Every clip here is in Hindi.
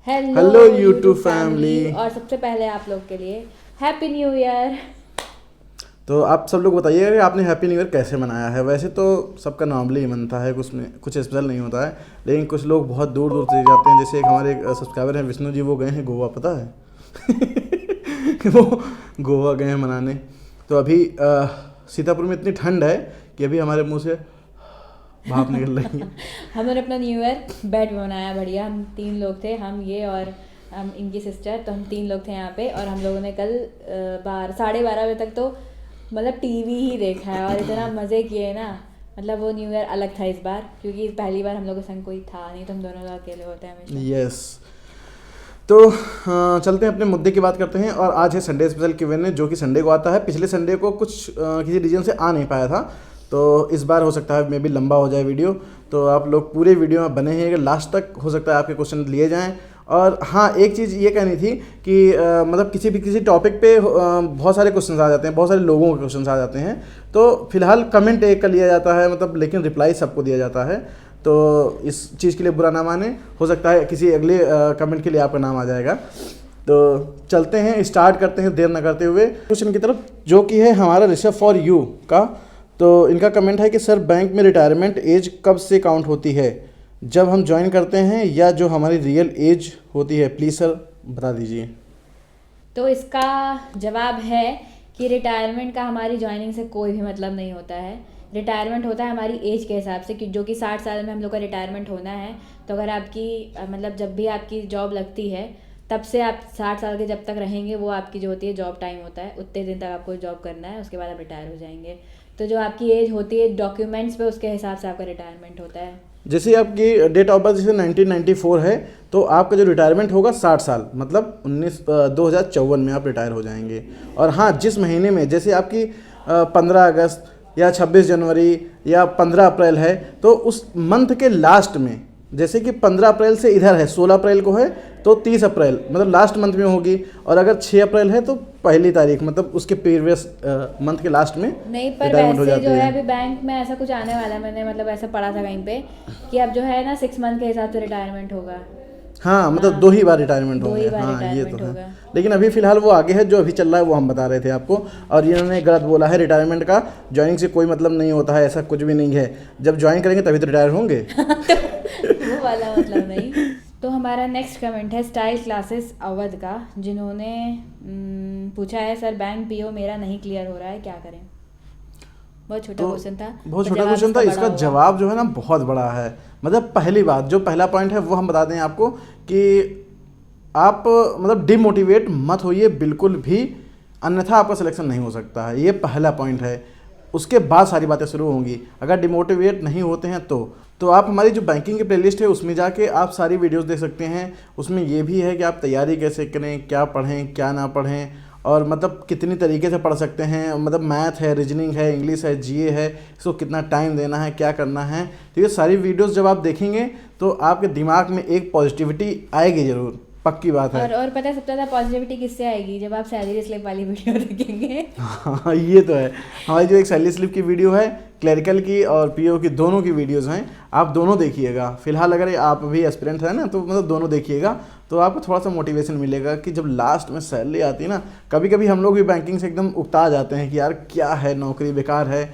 Hello YouTube family. और सबसे पहले आप लोग के लिए हैप्पी न्यू ईयर। तो आप सब लोग बताइएगा कि आपने हैप्पी न्यू ईयर कैसे मनाया है। वैसे तो सबका नॉर्मली ही मनता है, कुछ में कुछ स्पेशल नहीं होता है, लेकिन कुछ लोग बहुत दूर दूर से जाते हैं। जैसे एक हमारे सब्सक्राइबर हैं विष्णु जी, वो गए हैं गोवा, पता है। वो गोवा गए हैं मनाने। तो अभी सीतापुर में इतनी ठंड है कि अभी हमारे मुंह से भाप निकल रही है। हमने अपना न्यू ईयर बेड में मनाया बढ़िया। हम 3 लोग थे, हम ये और हम इनकी सिस्टर, तो हम 3 लोग थे यहाँ पे। और हम लोगों ने कल 12:30 बजे तक तो मतलब टीवी ही देखा है और इतना मज़े किए ना। मतलब वो न्यू ईयर अलग था इस बार, क्योंकि पहली बार हम लोगों के संग कोई था नहीं, तो हम दोनों लोग अकेले होते हैं हमेशा। यस। तो चलते हैं अपने मुद्दे की बात करते हैं। और आज है संडे स्पेशल Q&A, जो कि संडे को आता है। पिछले संडे को कुछ किसी रीजन से आ नहीं पाया था, तो इस बार हो सकता है मे भी लंबा हो जाए वीडियो। तो आप लोग पूरे वीडियो में बने हैं, लास्ट तक हो सकता है आपके क्वेश्चन लिए जाएं। और हाँ, एक चीज़ ये कहनी थी कि मतलब किसी टॉपिक पे बहुत सारे क्वेश्चन आ जाते हैं, बहुत सारे लोगों के क्वेश्चन आ जाते हैं। तो फिलहाल कमेंट एक का लिया जाता है, मतलब, लेकिन रिप्लाई सबको दिया जाता है। तो इस चीज़ के लिए बुरा ना माने, हो सकता है किसी अगले कमेंट के लिए आपका नाम आ जाएगा। तो चलते हैं, स्टार्ट करते हैं देर न करते हुए क्वेश्चन की तरफ, जो कि है हमारा ऋषभ फॉर यू का। तो इनका कमेंट है कि सर, बैंक में रिटायरमेंट एज कब से काउंट होती है? जब हम ज्वाइन करते हैं या जो हमारी रियल एज होती है? प्लीज़ सर बता दीजिए। तो इसका जवाब है कि रिटायरमेंट का हमारी ज्वाइनिंग से कोई भी मतलब नहीं होता है। रिटायरमेंट होता है हमारी एज के हिसाब से, कि जो कि 60 साल में हम लोग का रिटायरमेंट होना है। तो अगर आपकी मतलब जब भी आपकी जॉब लगती है, तब से आप 60 साल के जब तक रहेंगे, वो आपकी जो होती है जॉब टाइम होता है, उतने दिन तक आपको जॉब करना है, उसके बाद आप रिटायर हो जाएंगे। तो जो आपकी एज होती है डॉक्यूमेंट्स पे, उसके हिसाब से आपका रिटायरमेंट होता है। जैसे आपकी डेट ऑफ बर्थ जैसे 1994 है, तो आपका जो रिटायरमेंट होगा 60 साल, मतलब 2054 में आप रिटायर हो जाएंगे। और हाँ, जिस महीने में, जैसे आपकी 15 अगस्त या 26 जनवरी या 15 अप्रैल है, तो उस मंथ के लास्ट में, जैसे कि 15 अप्रैल से इधर है, 16 अप्रैल को है, तो 30 अप्रैल मतलब लास्ट मंथ में होगी। और अगर 6 अप्रैल है तो पहली तारीख, मतलब उसके प्रीवियस मंथ के लास्ट में नहीं, पर रिटायरमेंट हो वैसे जाती जो है है। अभी बैंक में ऐसा कुछ आने वाला है, मैंने मतलब ऐसा पढ़ा था कहीं पे कि अब जो है ना 6 मंथ के हिसाब से रिटायरमेंट होगा। हाँ, मतलब हाँ, 2 ही बार रिटायरमेंट 2 होंगे। ही बार हाँ, ये तो रिटायरमेंट है। होगा। लेकिन अभी फिलहाल वो आगे है, जो अभी चल रहा है वो हम बता रहे थे आपको। और इन्होंने गलत बोला है, रिटायरमेंट का ज्वाइनिंग से कोई मतलब नहीं होता है, ऐसा कुछ भी नहीं है। जब ज्वाइन करेंगे तभी तो रिटायर होंगे। तो वो वाला मतलब नहीं। तो हमारा नेक्स्ट कमेंट है स्टाइल क्लासेस अवध का, जिन्होंने पूछा है, सर बैंक पीओ मेरा नहीं क्लियर हो रहा है, क्या करें? बहुत छोटा तो क्वेश्चन था, बहुत पर छोटा जवाब क्वेश्चन था, इसका इसका बड़ा होगा। जवाब जो है ना बहुत बड़ा है। मतलब पहली बात, जो पहला पॉइंट है वो हम बता दें आपको कि आप मतलब डिमोटिवेट मत होइए बिल्कुल भी, अन्यथा आपका सिलेक्शन नहीं हो सकता है। ये पहला पॉइंट है। उसके बाद सारी बातें शुरू होंगी। अगर डिमोटिवेट नहीं होते हैं तो आप हमारी जो बैंकिंग की प्लेलिस्ट है उसमें जाके आप सारी वीडियोस देख सकते हैं। उसमें ये भी है कि आप तैयारी कैसे करें, क्या पढ़ें क्या ना पढ़ें, और मतलब कितनी तरीके से पढ़ सकते हैं। मतलब मैथ है, रीजनिंग है, इंग्लिश है, जीए है, इसको कितना टाइम देना है, क्या करना है। तो ये सारी वीडियोस जब आप देखेंगे तो आपके दिमाग में एक पॉजिटिविटी आएगी ज़रूर, पक्की बात है। और पता है सबसे ज़्यादा पॉजिटिविटी किससे आएगी? जब आप सैलरी स्लिप वाली वीडियो देखेंगे। हाँ, ये तो है। हमारी जो एक सैलरी स्लिप की वीडियो है, क्लरिकल की और पीओ की, दोनों की वीडियोस हैं, आप दोनों देखिएगा। फिलहाल अगर आप भी एस्पिरेंट है ना, तो मतलब दोनों देखिएगा, तो आपको थोड़ा सा मोटिवेशन मिलेगा कि जब लास्ट में सैलरी आती है ना, कभी कभी हम लोग भी बैंकिंग से एकदम उकता जाते हैं कि यार क्या है, नौकरी बेकार है।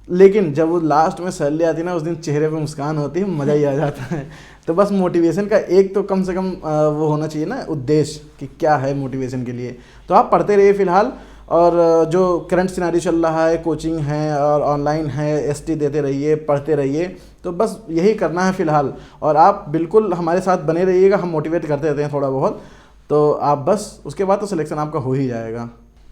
लेकिन जब वो लास्ट में सैलरी आती है ना, उस दिन चेहरे पे मुस्कान होती है, मज़ा ही आ जाता है। तो बस मोटिवेशन का एक तो कम से कम वो होना चाहिए ना उद्देश्य, कि क्या है मोटिवेशन के लिए। तो आप पढ़ते रहिए फिलहाल। और जो करंट सिनारी चल रहा है, कोचिंग है और ऑनलाइन है, एसटी देते रहिए, पढ़ते रहिए। तो बस यही करना है फिलहाल। और आप बिल्कुल हमारे साथ बने रहिएगा, हम मोटिवेट करते रहते हैं थोड़ा बहुत। तो आप बस उसके बाद तो सिलेक्शन आपका हो ही जाएगा।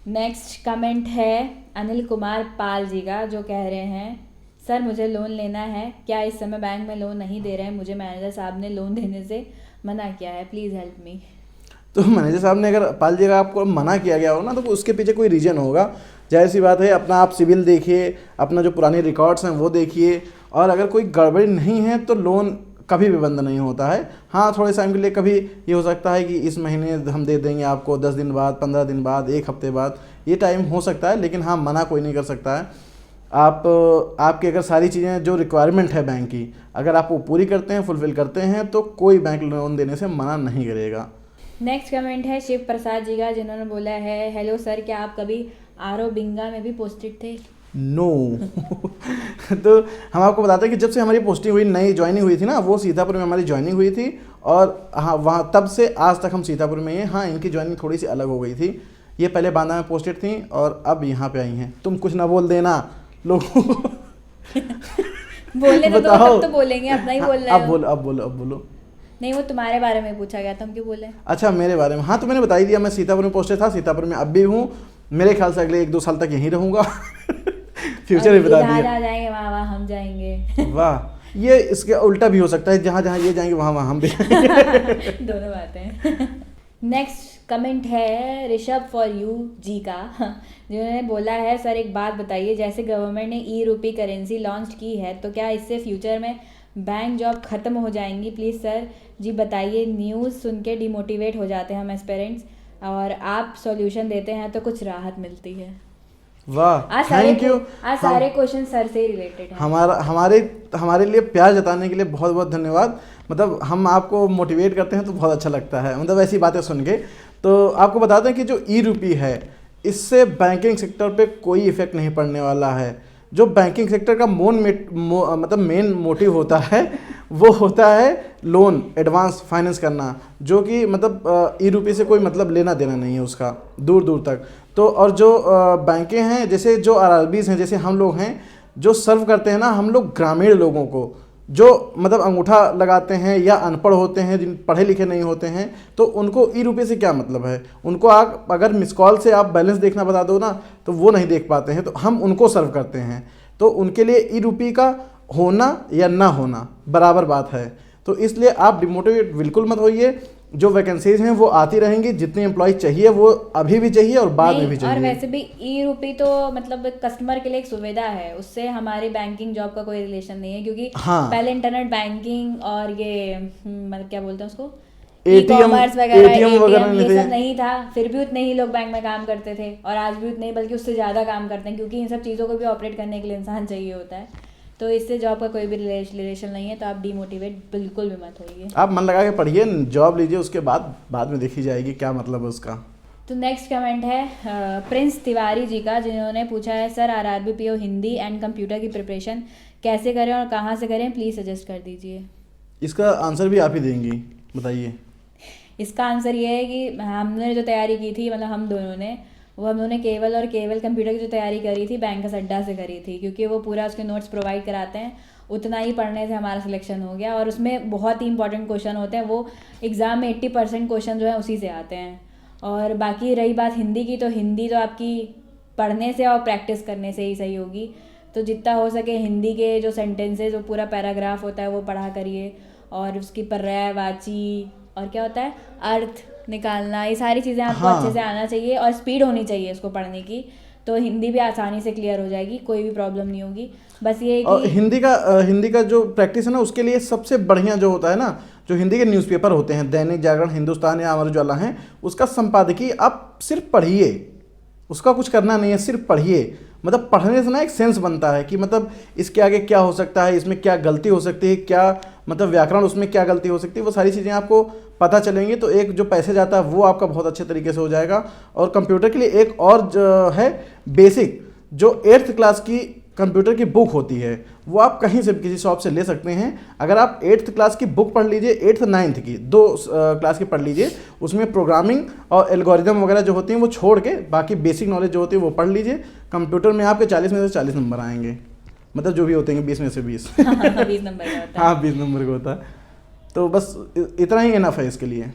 नेक्स्ट कमेंट है अनिल कुमार पाल जी का, जो कह रहे हैं, सर मुझे लोन लेना है, क्या इस समय बैंक में लोन नहीं दे रहे हैं? मुझे मैनेजर साहब ने लोन देने से मना किया है, प्लीज़ हेल्प मी। तो मैनेजर साहब ने अगर पाल जी का आपको मना किया गया हो ना, तो उसके पीछे कोई रीज़न होगा। जाहिर सी बात है, अपना आप सिविल देखिए, अपना जो पुराने रिकॉर्ड्स हैं वो देखिए। और अगर कोई गड़बड़ी नहीं है तो लोन कभी भी बंद नहीं होता है। हाँ, थोड़े टाइम के लिए कभी ये हो सकता है कि इस महीने हम दे देंगे आपको, 10 दिन बाद, 15 दिन बाद, 1 हफ्ते बाद, ये टाइम हो सकता है। लेकिन हाँ, मना कोई नहीं कर सकता है। आपकी अगर सारी चीज़ें जो रिक्वायरमेंट है बैंक की, अगर आप वो पूरी करते हैं, फुलफिल करते हैं, तो कोई बैंक लोन देने से मना नहीं करेगा। नेक्स्ट कमेंट है शिव प्रसाद जी का, जिन्होंने बोला है हेलो सर, क्या आप कभी आरो बिंगा में भी पोस्टेड थे? नो तो हम आपको बताते हैं कि जब से हमारी पोस्टिंग हुई, नई ज्वाइनिंग हुई थी ना, वो सीतापुर में हमारी ज्वाइनिंग हुई थी। और हाँ, वहाँ तब से आज तक हम सीतापुर में ही हैं। हाँ, इनकी ज्वाइनिंग थोड़ी सी अलग हो गई थी, ये पहले बांदा में पोस्टेड थी और अब यहाँ पे आई हैं। तुम कुछ ना बोल देना लोगों को बोलने तो दो, बताओ। तब तो बोलेंगे, अपना ही बोल रहे अब हो। बोलो, अब बोलो, अब बोलो। नहीं, वो तुम्हारे बारे में पूछा गया था, हम क्यों बोले? अच्छा, मेरे बारे में, हाँ तो मैंने बता ही दिया, मैं सीतापुर में पोस्टेड था, सीतापुर में अब भी हूँ। मेरे ख्याल से अगले 1-2 साल तक यहीं रहूंगा फ्यूचर भी बता दिया। जहाँ जाएंगे वहाँ वहाँ हम जाएंगे वाह, ये इसके उल्टा भी हो सकता है, जहाँ जहाँ ये जाएंगे वहाँ वहाँ हम भी जाएंगे। दोनों बातें। नेक्स्ट कमेंट है ऋषभ फॉर यू जी का, जिन्होंने बोला है सर एक बात बताइए, जैसे गवर्नमेंट ने ई रूपी करेंसी लॉन्च की है, तो क्या इससे फ्यूचर में बैंक जॉब खत्म हो जाएंगी? प्लीज़ सर जी बताइए, न्यूज़ सुन के डिमोटिवेट हो जाते हैं हम एस्पिरेंट्स, और आप सॉल्यूशन देते हैं तो कुछ राहत मिलती है। वाह, थैंक यू। आज सारे क्वेश्चन सर से रिलेटेड हैं। हमारे लिए प्यार जताने के लिए बहुत बहुत धन्यवाद। मतलब हम आपको मोटिवेट करते हैं तो बहुत अच्छा लगता है, मतलब ऐसी बातें सुन के। तो आपको बता दें कि जो ई रूपी है, इससे बैंकिंग सेक्टर पे कोई इफ़ेक्ट नहीं पड़ने वाला है। जो बैंकिंग सेक्टर का मतलब मेन मोटिव होता है वो होता है लोन, एडवांस फाइनेंस करना, जो कि मतलब ई रूपी से कोई मतलब लेना देना नहीं है उसका, दूर दूर तक। तो और जो बैंकें हैं, जैसे जो आरआरबीज़ हैं, जैसे हम लोग हैं जो सर्व करते हैं ना, हम लोग ग्रामीण लोगों को, जो मतलब अंगूठा लगाते हैं या अनपढ़ होते हैं, जिन पढ़े लिखे नहीं होते हैं, तो उनको ई रुपये से क्या मतलब है। उनको आप अगर मिस कॉल से आप बैलेंस देखना बता दो ना, तो वो नहीं देख पाते हैं, तो हम उनको सर्व करते हैं। तो उनके लिए ई रुपये का होना या ना होना बराबर बात है। तो इसलिए आप डिमोटिवेट बिल्कुल मत होइए, जो वैकेंसीज हैं वो आती रहेंगी, जितने एम्प्लॉय चाहिए वो अभी भी चाहिए और बाद में भी चाहिए। और वैसे भी ई रूपी तो मतलब कस्टमर के लिए एक सुविधा है, उससे हमारी बैंकिंग जॉब का कोई रिलेशन नहीं है, क्योंकि हाँ, पहले इंटरनेट बैंकिंग और ये मतलब क्या बोलते हैं उसको, एटीएम वगैरह नहीं ये थे। सब नहीं था, फिर भी उतने ही लोग बैंक में काम करते थे, और आज भी उतने ही बल्कि उससे ज़्यादा काम करते हैं, क्योंकि इन सब चीज़ों को भी ऑपरेट करने के लिए इंसान चाहिए होता है। तो इससे जॉब का कोई भी रिलेशन नहीं है, तो आप डीमोटिवेट बिल्कुल भी मत होइए। आप मन लगा के पढ़िए, जॉब लीजिए, उसके बाद में देखी जाएगी क्या मतलब है उसका। तो नेक्स्ट कमेंट है प्रिंस तिवारी जी का, जिन्होंने पूछा है sir RRB PO Hindi and computer की प्रिपरेशन कैसे करें और कहाँ से करें, प्लीज़ सजेस्ट कर दीजिए। इसका आंसर भी आप ही देंगी, बताइए। इसका आंसर ये है कि हमने जो तैयारी की थी, मतलब हम दोनों ने, वो हम लोगों ने केवल कंप्यूटर की जो तैयारी करी थी बैंकर्स अड्डा से करी थी, क्योंकि वो पूरा उसके नोट्स प्रोवाइड कराते हैं। उतना ही पढ़ने से हमारा सिलेक्शन हो गया, और उसमें बहुत ही इंपॉर्टेंट क्वेश्चन होते हैं, वो एग्ज़ाम में 80% क्वेश्चन जो है उसी से आते हैं। और बाकी रही बात हिंदी की, तो हिंदी तो आपकी पढ़ने से और प्रैक्टिस करने से ही सही होगी। तो जितना हो सके हिंदी के जो सेंटेंसेज, वो पूरा पैराग्राफ होता है वो पढ़ा करिए, और उसकी पर्याय वाची और क्या होता है अर्थ निकालना, ये सारी चीज़ें आपको हाँ। अच्छे से आना चाहिए, और स्पीड होनी चाहिए इसको पढ़ने की, तो हिंदी भी आसानी से क्लियर हो जाएगी, कोई भी प्रॉब्लम नहीं होगी। बस ये और कि हिंदी का जो प्रैक्टिस है ना, उसके लिए सबसे बढ़िया जो होता है ना, जो हिंदी के न्यूज़पेपर होते हैं, दैनिक जागरण, हिंदुस्तान या अमर उजाला हैं, उसका संपादकीय आप सिर्फ पढ़िए, उसका कुछ करना नहीं है, सिर्फ पढ़िए। मतलब पढ़ने से ना एक सेंस बनता है कि मतलब इसके आगे क्या हो सकता है, इसमें क्या गलती हो सकती है, क्या मतलब व्याकरण उसमें क्या गलती हो सकती है, वो सारी चीज़ें आपको पता चलेंगी। तो एक जो पैसेज आता है वो आपका बहुत अच्छे तरीके से हो जाएगा। और कंप्यूटर के लिए एक और जो है बेसिक, जो 8th क्लास की कंप्यूटर की बुक होती है, वो आप कहीं से भी किसी शॉप से ले सकते हैं। अगर आप 8th क्लास की बुक पढ़ लीजिए, 8th 9th की 2 क्लास की पढ़ लीजिए, उसमें प्रोग्रामिंग और एल्गोरिदम वगैरह जो होती हैं वो छोड़ के बाकी बेसिक नॉलेज जो होती है वो पढ़ लीजिए। कंप्यूटर में आपके 40 में से 40 नंबर आएंगे, मतलब जो भी होते हैं 20 में से 20 20 नंबर का होता है। हाँ, 20 नंबर का होता है। तो बस इतना ही इनफ है इसके लिए।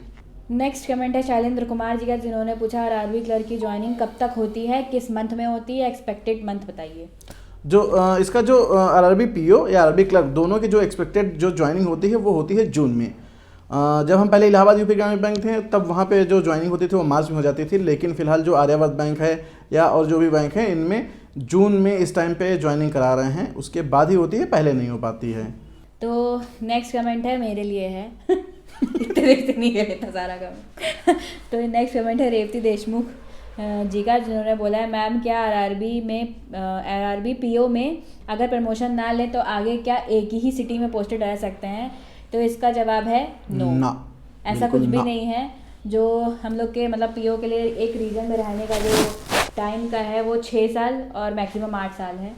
नेक्स्ट कमेंट है शैलेंद्र कुमार जी का, जिन्होंने पूछा आरआरबी क्लर्क की ज्वाइनिंग कब तक होती है, किस मंथ में होती है, एक्सपेक्टेड मंथ बताइए। जो इसका जो आरआरबी पीओ या आरआरबी क्लर्क दोनों की जो एक्सपेक्टेड जो ज्वाइनिंग होती है वो होती है जून में। जब हम पहले इलाहाबाद यूपी ग्रामीण बैंक थे तब वहाँ पे जो ज्वाइनिंग होती थी वो मार्च में हो जाती थी, लेकिन फिलहाल जो आर्यावर्त बैंक है या और जो भी बैंक है, इनमें जून में इस टाइम पे ज्वाइनिंग करा रहे हैं, उसके बाद ही होती है, पहले नहीं हो पाती है। तो नेक्स्ट कमेंट है मेरे लिए है इतने देर से नहीं है इतना सारा कमेंट तो नेक्स्ट कमेंट है रेवती देशमुख जी का, जिन्होंने बोला है मैम क्या आरआरबी पीओ में अगर प्रमोशन ना ले तो आगे क्या एक ही सिटी में पोस्टेड रह सकते हैं? तो इसका जवाब है नो, ना, ऐसा बिल्कुल कुछ भी ना। नहीं है। जो हम लोग के मतलब पीओ के लिए एक रीजन में रहने का जो टाइम का है वो 6 साल और मैक्सिमम 8 साल है।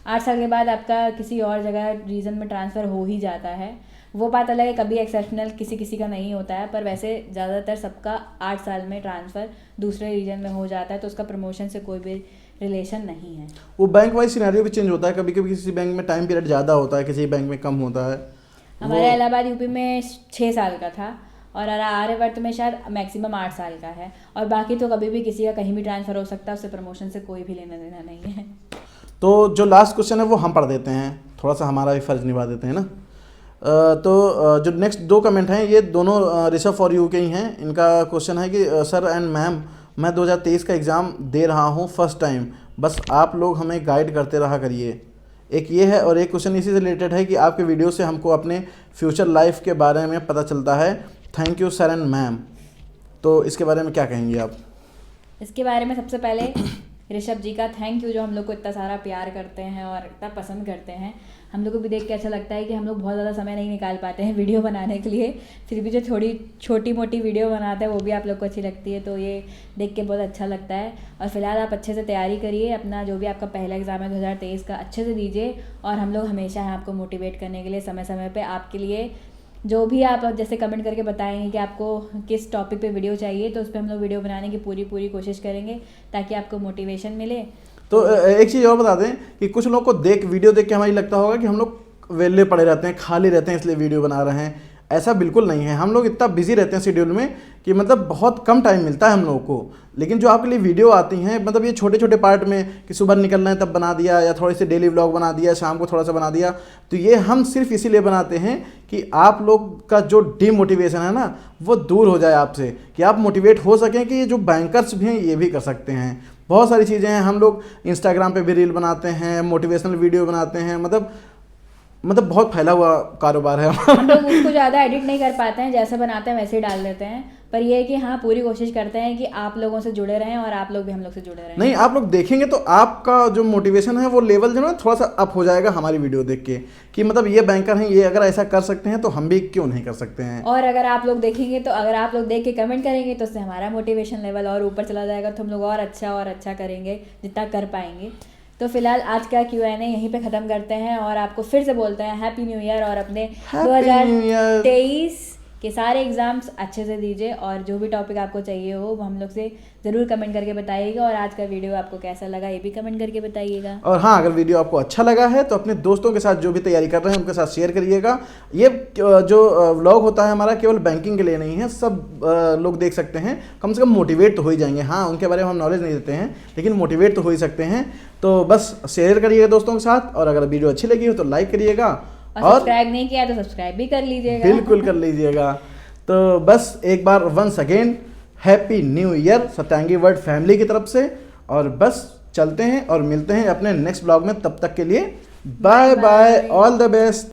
8 साल के बाद आपका किसी और जगह रीजन में ट्रांसफ़र हो ही जाता है। वो बात अलग है, कभी एक्सेप्शनल किसी किसी का नहीं होता है, पर वैसे ज़्यादातर सबका 8 साल में ट्रांसफ़र दूसरे रीजन में हो जाता है, तो उसका प्रमोशन से कोई भी रिलेशन नहीं है। वो बैंक वाइज सिनेरियो भी चेंज होता है, कभी कभी किसी बैंक में टाइम पीरियड ज़्यादा होता है, किसी बैंक में कम होता है। हमारे इलाहाबाद यूपी में 6 साल का था और आर्यवर्त में शायद मैक्सिमम 8 साल का है, और बाकी तो कभी भी किसी का कहीं भी ट्रांसफ़र हो सकता है, उससे प्रमोशन से कोई भी लेना देना नहीं है। तो जो लास्ट क्वेश्चन है वो हम पढ़ देते हैं, थोड़ा सा हमारा भी फर्ज निभा देते हैं ना। जो नेक्स्ट 2 कमेंट हैं ये दोनों ऋषभ फॉर यू के ही हैं। इनका क्वेश्चन है कि सर एंड मैम, मैं 2023 का एग्ज़ाम दे रहा हूँ फर्स्ट टाइम, बस आप लोग हमें गाइड करते रहा करिए। एक ये है, और एक क्वेश्चन इसी से रिलेटेड है कि आपके वीडियो से हमको अपने फ्यूचर लाइफ के बारे में पता चलता है। Thank you sir and ma'am. तो इसके बारे में क्या कहेंगे आप? इसके बारे में सबसे पहले ऋषभ जी का थैंक यू, जो हम लोग को इतना सारा प्यार करते हैं और इतना पसंद करते हैं। हम लोग को भी देख के अच्छा लगता है कि हम लोग बहुत ज़्यादा समय नहीं निकाल पाते हैं वीडियो बनाने के लिए, फिर भी जो थोड़ी छोटी मोटी वीडियो बनाते हैं वो भी आप लोग को अच्छी लगती है, तो ये देख के बहुत अच्छा लगता है। और फिलहाल आप अच्छे से तैयारी करिए, अपना जो भी आपका पहला एग्ज़ाम है 2023 का अच्छे से दीजिए, और हम लोग हमेशा हैं आपको मोटिवेट करने के लिए, समय समय पर आपके लिए जो भी आप जैसे कमेंट करके बताएंगे कि आपको किस टॉपिक पे वीडियो चाहिए, तो उस पर हम लोग वीडियो बनाने की पूरी कोशिश करेंगे ताकि आपको मोटिवेशन मिले। तो एक चीज़ और बता दें कि कुछ लोग को वीडियो देख के हमारी लगता होगा कि हम लोग वेले पड़े रहते हैं, खाली रहते हैं इसलिए वीडियो बना रहे हैं। ऐसा बिल्कुल नहीं है, हम लोग इतना बिजी रहते हैं शेड्यूल में कि मतलब बहुत कम टाइम मिलता है हम लोगों को। लेकिन जो आपके लिए वीडियो आती हैं, मतलब ये छोटे छोटे पार्ट में कि सुबह निकलना है तब बना दिया, या थोड़े से डेली व्लॉग बना दिया, शाम को थोड़ा सा बना दिया, तो ये हम सिर्फ इसीलिए बनाते हैं कि आप लोग का जो डीमोटिवेशन है ना वो दूर हो जाए आपसे, कि आप मोटिवेट हो सकें कि ये जो बैंकर्स भी हैं ये भी कर सकते हैं। बहुत सारी चीज़ें हैं, हम लोग इंस्टाग्राम पे भी रील बनाते हैं, मोटिवेशनल वीडियो बनाते हैं, मतलब बहुत फैला हुआ कारोबार है। हम लोग उसको ज़्यादा एडिट नहीं कर पाते हैं, जैसे बनाते हैं वैसे ही डाल देते हैं, पर ये है कि हाँ पूरी कोशिश करते हैं कि आप लोगों से जुड़े रहें और आप लोग भी हम लोग से जुड़े रहें। नहीं, आप लोग देखेंगे तो आपका जो मोटिवेशन है वो लेवल जो है थोड़ा सा अप हो जाएगा हमारी वीडियो देख के, कि मतलब ये बैंकर हैं, ये अगर ऐसा कर सकते हैं तो हम भी क्यों नहीं कर सकते हैं। और अगर आप लोग देखेंगे तो अगर आप लोग देख के कमेंट करेंगे तो उससे हमारा मोटिवेशन लेवल और ऊपर चला जाएगा, तो हम लोग और अच्छा करेंगे जितना कर पाएंगे। तो फिलहाल आज का Q&A यहीं पे ख़त्म करते हैं, और आपको फिर से बोलते हैं हैप्पी न्यू ईयर, और अपने 2023 के सारे एग्ज़ाम्स अच्छे से दीजिए, और जो भी टॉपिक आपको चाहिए हो वो हम लोग से ज़रूर कमेंट करके बताइएगा। और आज का वीडियो आपको कैसा लगा ये भी कमेंट करके बताइएगा। और हाँ, अगर वीडियो आपको अच्छा लगा है तो अपने दोस्तों के साथ जो भी तैयारी कर रहे हैं उनके साथ शेयर करिएगा। ये जो व्लॉग होता है हमारा केवल बैंकिंग के लिए नहीं है, सब लोग देख सकते हैं, कम से कम मोटिवेट तो हो ही जाएंगे। हाँ, उनके बारे में हम नॉलेज नहीं देते हैं लेकिन मोटिवेट तो हो ही सकते हैं। तो बस शेयर करिएगा दोस्तों के साथ, और अगर वीडियो अच्छी लगी हो तो लाइक करिएगा, और सब्सक्राइब नहीं किया तो सब्सक्राइब भी कर लीजिएगा। बिल्कुल कर लीजिएगा। तो बस एक बार once again happy new year Satyangi world family की तरफ से, और बस चलते हैं और मिलते हैं अपने नेक्स्ट ब्लॉग में। तब तक के लिए bye bye, all the best.